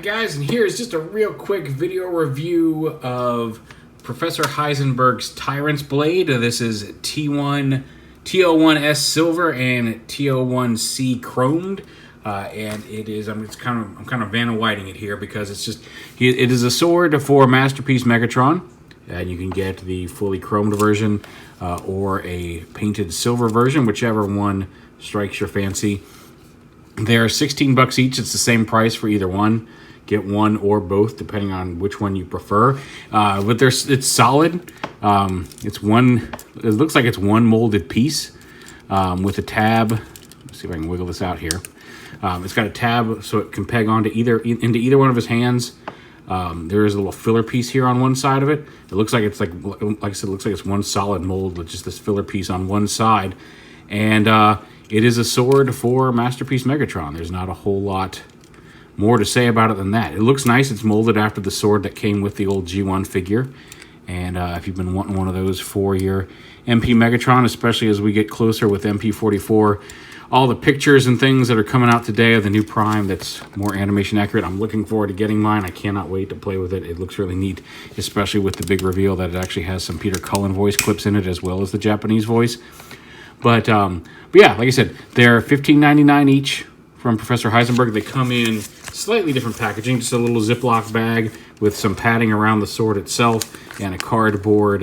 Alright guys, and here's just a real quick video review of Professor Heisenberg's Tyrant's blade. This is TO1S silver and TO1C chromed. And it is, I'm kind of Vanna Whiting it here because it's just, it is a sword for Masterpiece Megatron. And you can get the fully chromed version or a painted silver version, whichever one strikes your fancy. They're $16 each. It's the same price for either one. Get one or both, depending on which one you prefer. But it's solid. It's one. It looks like it's one molded piece with a tab. Let's see if I can wiggle this out here. It's got a tab so it can peg onto into either one of his hands. There is a little filler piece here on one side of it. It looks like it's like I said, it looks like it's one solid mold with just this filler piece on one side, and it is a sword for Masterpiece Megatron. There's not a whole lot more to say about it than that. It looks nice. It's molded after the sword that came with the old G1 figure, and if you've been wanting one of those for your MP Megatron, especially as we get closer with MP44. All the pictures and things that are coming out today of the new Prime that's more animation accurate. I'm looking forward to getting mine. I cannot wait to play with it. It looks really neat, especially with the big reveal that it actually has some Peter Cullen voice clips in it as well as the Japanese voice. But yeah, like I said, they're $15.99 each from Professor Heisenberg. They come in slightly different packaging, just a little Ziploc bag with some padding around the sword itself and a cardboard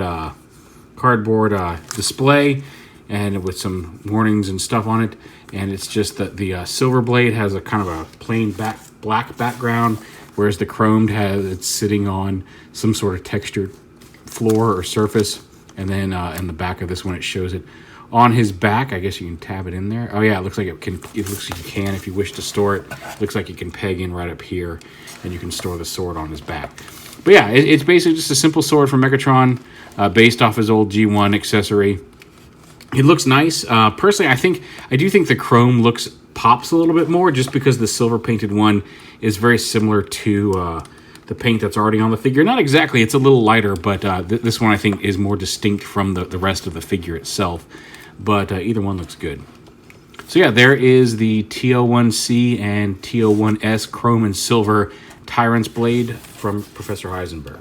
display, and with some warnings and stuff on it. And it's just that the silver blade has a kind of a plain black background, whereas the chromed it's sitting on some sort of textured floor or surface. And then in the back of this one, it shows it on his back. I guess you can tab it in there. Oh yeah, it looks like it can. It looks like you can if you wish to store it. Looks like you can peg in right up here, and you can store the sword on his back. But yeah, it's basically just a simple sword from Megatron, based off his old G1 accessory. It looks nice. Personally, I do think the chrome pops a little bit more, just because the silver painted one is very similar to the paint that's already on the figure. Not exactly, it's a little lighter, but this one I think is more distinct from the rest of the figure itself. But either one looks good. So yeah, there is the TO1C and TO1S chrome and silver Tyrant's blade from Professor Heisenberg.